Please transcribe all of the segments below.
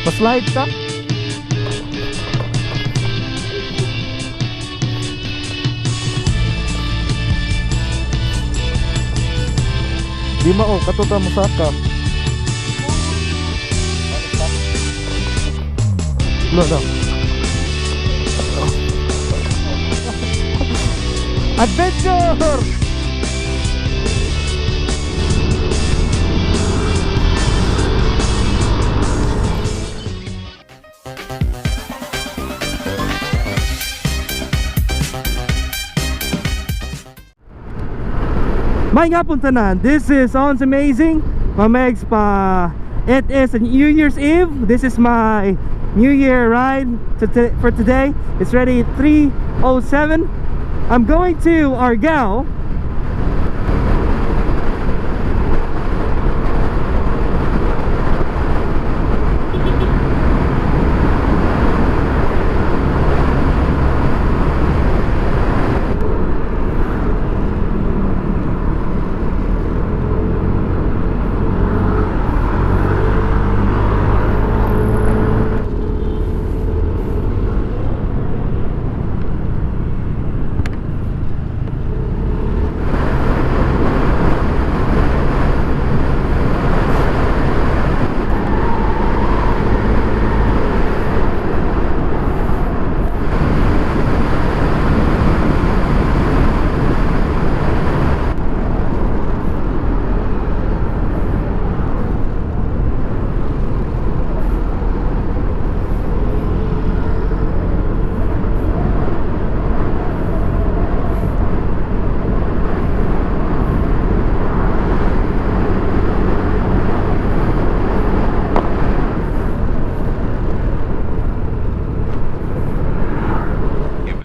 Pa-slide ka? Di mao, katuta mo saka. No. Adventure! May nga punta na. This is ONSIMAZING. Mamegs pa. It is a New Year's Eve. This is my New Year ride for today. It's ready at 3:07. I'm going to Argao.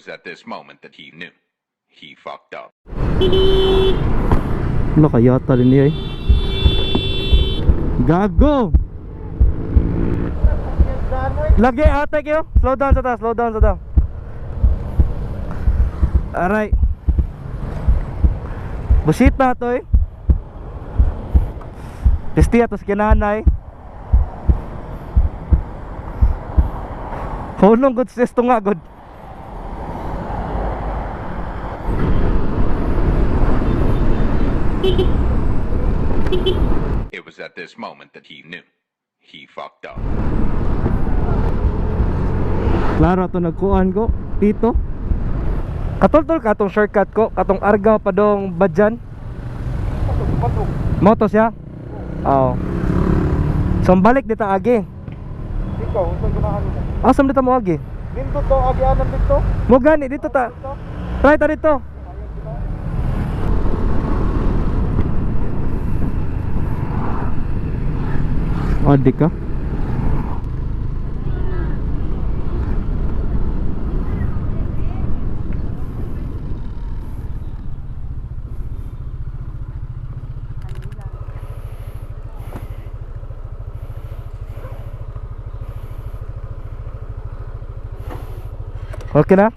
At this moment that he knew he fucked up. Ano kaya rin niya eh? Gago! Lagi ate kayo. Slow down sa taas, slow down sa taas. Alright. Busit na to eh. Pisti atos kinanay. Hunong good sis to nga good. It was at this moment that he knew he fucked up. Klaro ito nagkuhan ko Pito. Katultol ka itong shortcut ko. Katong Argao pa dong Badjan. Moto siya? Oo. So balik dito agi. Ikaw, unsa ganahan mo? Asam dito mo agi? Dito to, agianan dito. Mo gani dito ta. Try ta dito. Adi ka? Okay na?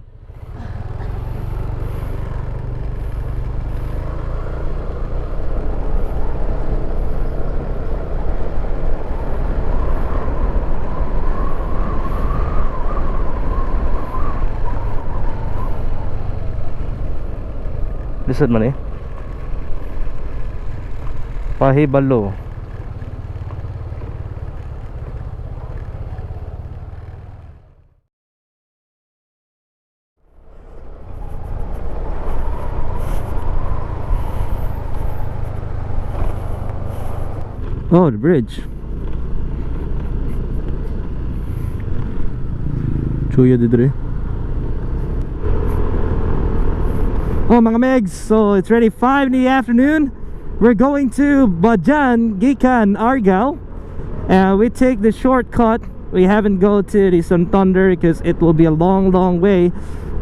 Lisod man eh. Pahibalo. Oh, the bridge. Chuya didre. Oh mga megs, so it's ready 5 in the afternoon. We're going to Badjan, Gikan, Argao. We take the shortcut. We haven't go to the Santander because it will be a long way.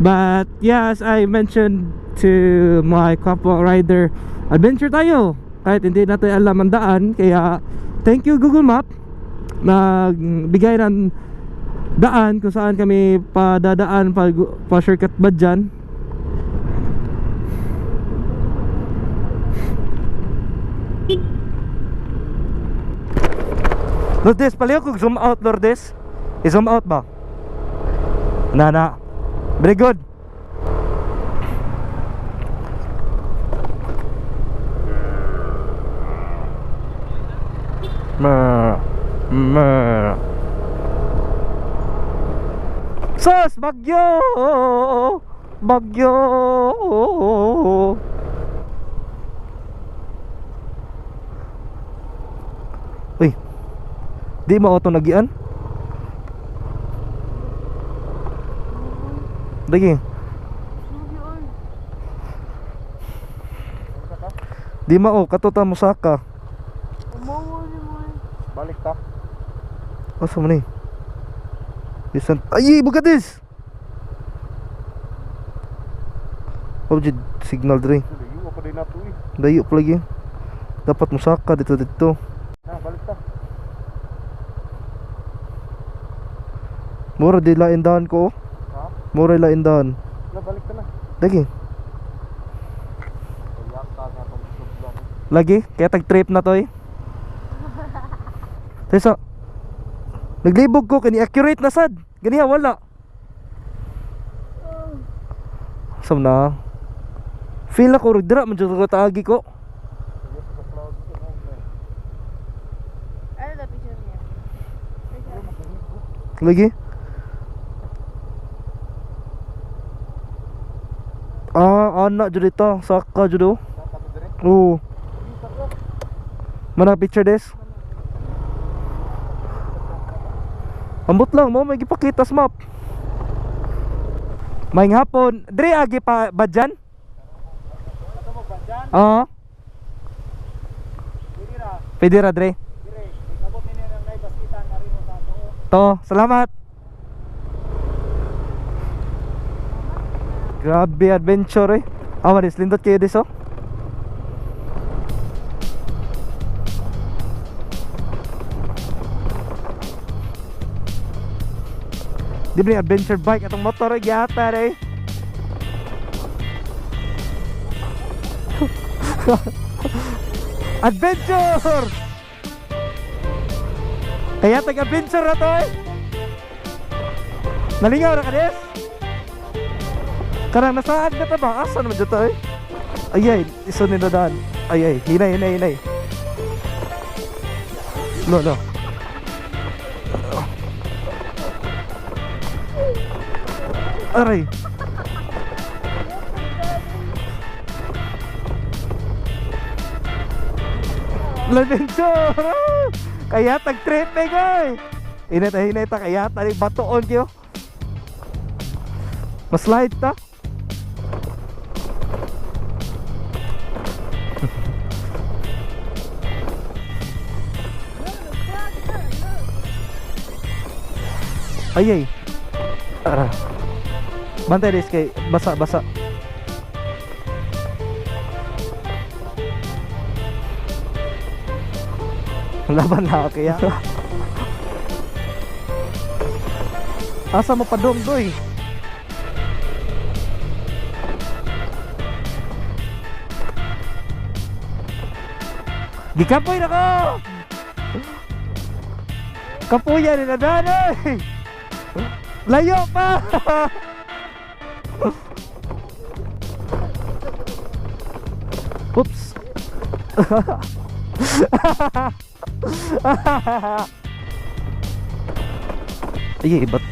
But yeah, as I mentioned to my kapwa rider, adventure tayo. Kahit hindi natin alam ang daan. Kaya thank you Google Map. Nagbigay ng daan kung saan kami padadaan pa shortcut Badjan. Lourdes, paliw kung zoom out, Lourdes. I-zoom out ba? Na. Very good. Sus! Bagyo! Bagyo! Uy, di mo auto nagian? Lagi. Di mao katuta mo saka. Balik ta. Asa man ni? Bisan ay bugatis. Object signal dre. Dayo ako din nato eh. Dayo pa lagi. Dapat mo saka dito. Balik ta. Mura di lain daan ko. Ha? Mura lain daan. Balik ta na. Lagi. Kayak ta nga tong sublan. Lagi kaya tag trip na to eh. Tesa. Naglibog ko kani accurate na sad. Ganiha wala. Sam na. Feel ako rudra man jud ko taagi ko. Ada picture niya. Lagi. Anak jud ito, saka jud oh. Oo. Mana picture des? Ambot lang mo, may gipakita sa map. Maing hapon, dre agi pa badyan? Ato mo badyan? Oo. Dira. Pwede ra dre. Dire, ikabot ni nang nay baskitan ari mo sa ato. To, salamat. Grabe adventure eh. Maris, lindot kayo des oh. Di ba yung adventure bike atong motor eh, gyata eh. Adventure! Kaya tag-adventure na to eh. Nalingaw na ka des? Karang nasaan na ta ba? Asa naman dito eh? Ayay, iso ninadaan. Ayay, hinay. No. Aray. Adventure! Kaya tag-tripping eh. Hinay ta kaya tali batoon kayo. Mas light ta. Ayay. Bantay des kay basa. Laban na kaya. Asa mo padong doy? Gikapoy na ko! Kapuya ni nadan eh! Layo pa! Oops! Ay, ibat.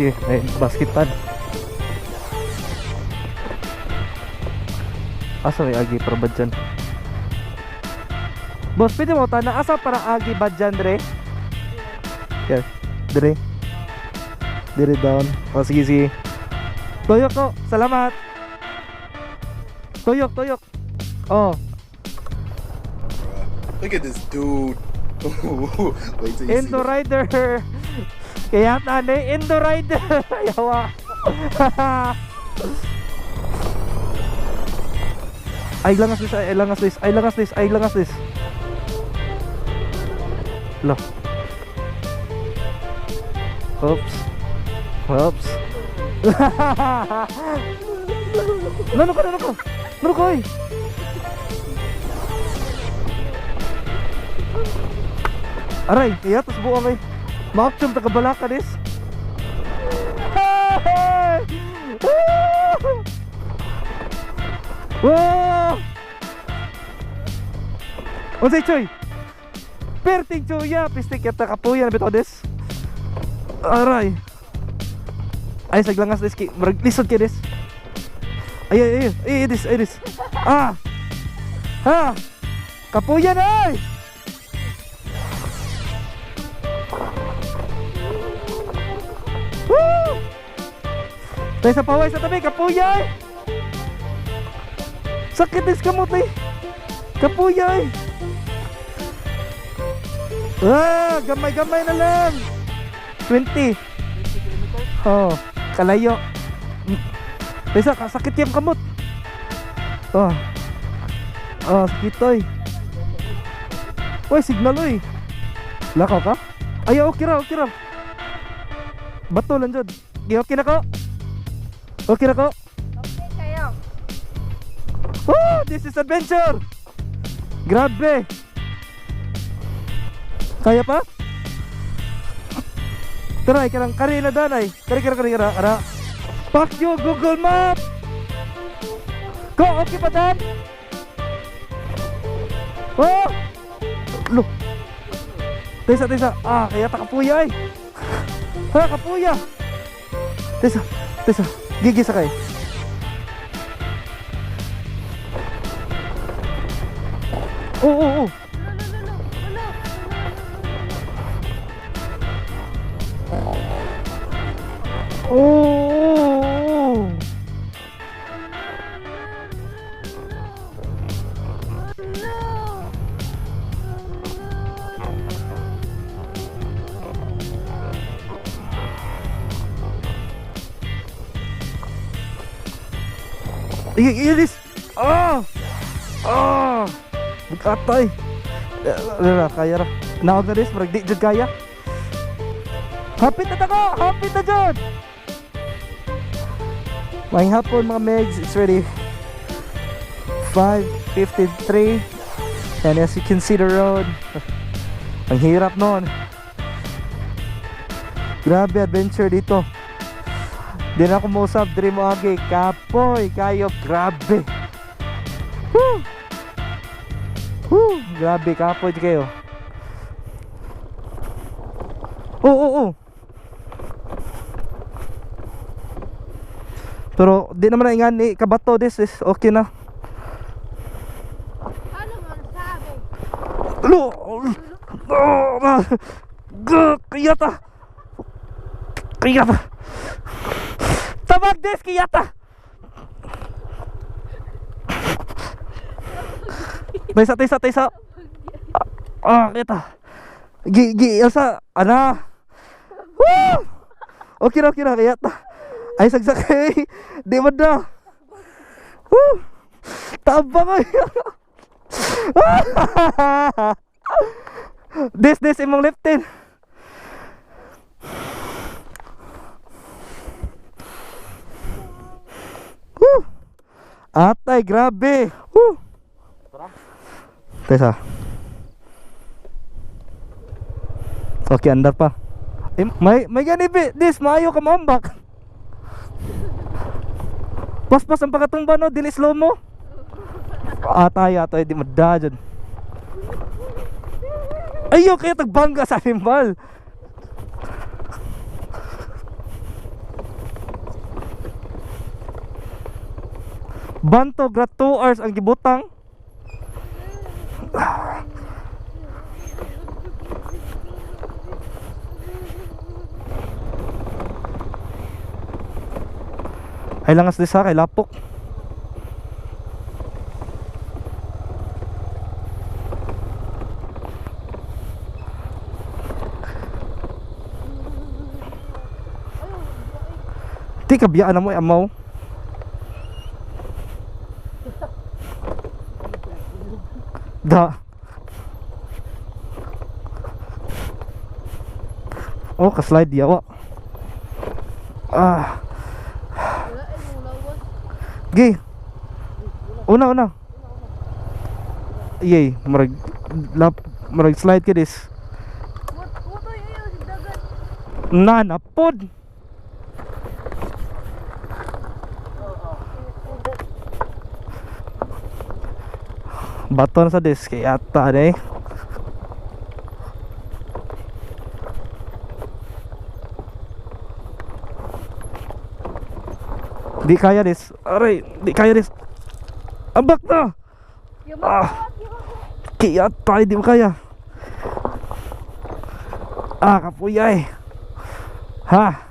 Okay. Ay, basket pad. Asa may agi para badyan? Boss, pwede mo tana asa para agi badyan dre? Yes, dre. Dire down. Oh, sige. Tuyok ko, salamat. Tuyok. Oh. Look at this dude. Wait till you see Indo this. rider. Kaya tani Indo rider. Yawa. Ay langas this. Lo. Oops. Oops. Nano ka, nano ka? Nano ka, eh? Aray, kaya tos buang ay makapsum tagabalaka des. Wow! Unsay choy? Perting choya, pistik yata kapuya na bitaw des. Aray. Ay saglangas des ki, lisod ki des. Ay des. Ah. Ha. Kapuya na ay. Woo! Tayo sa paway sa tabi, kapuyay! Sakit dis kamot eh! Kapuyay! Ah, gamay-gamay na lang! 20. Oh, kalayo. Tayo sa, sakit yung kamot. Oh. Oh, sakit oy. Uy, signal oy. Lakaw ka? Ay, okay ra. Bato lang dyan. Okay na ko? Okay na ko? Okay kayo. Oh, this is adventure! Grabe! Kaya pa? Tara, ikarang kari na danay. Kari. Ara. Fuck you, Google Map! Go, okay pa dan? Oh! Look! Tesa. Ah, kaya takapuya eh. Ha, kapuya. Tesa. Gigi sakay. Oh. Oh. Ilis. Bukatay. Kaya ra. Naog na dis, marag di jud kaya. Hapit na jud. Maayong hapon mga megs, it's already 5:53 and as you can see the road, ang hirap nun. Grabe adventure dito. Di na ako mausap, diri mo agi. Kapoy kayo, grabe. Grabe, kapoy kayo. Oo. Pero di naman na ingan ni kabato, this is okay na. Ano man sabi? Kiyata. Tabag des kiyata. Taysa. Kita. Elsa, ana. Woo! Okay na kiyata. Ay sagsakay. Di man na. Woo! Tabang ay. Des imong liftin. Atay, grabe. Tesa. Okay, andar pa. May gani this, maayo ka maambak. Paspas ang pagkatumba no, dili slow mo. Atay, di madda dyan. Ayaw kaya tagbangga sa animal. Banto, grad 2 hours ang gibutang. Ay langas di sa kay lapok. Di kabiyaan na mo amaw. Da. Oh, ka-slide yawa. Ah. Wala ay yung lawas. Gi. Una. Yay, marag slide ka dis. What ay ayaw si dagat. Nanapod. Baton sa dis kay ata eh. Di kaya dis. Aray, di kaya dis. Abak na. Kaya tayo di mo kaya. Kapuyay. Ha.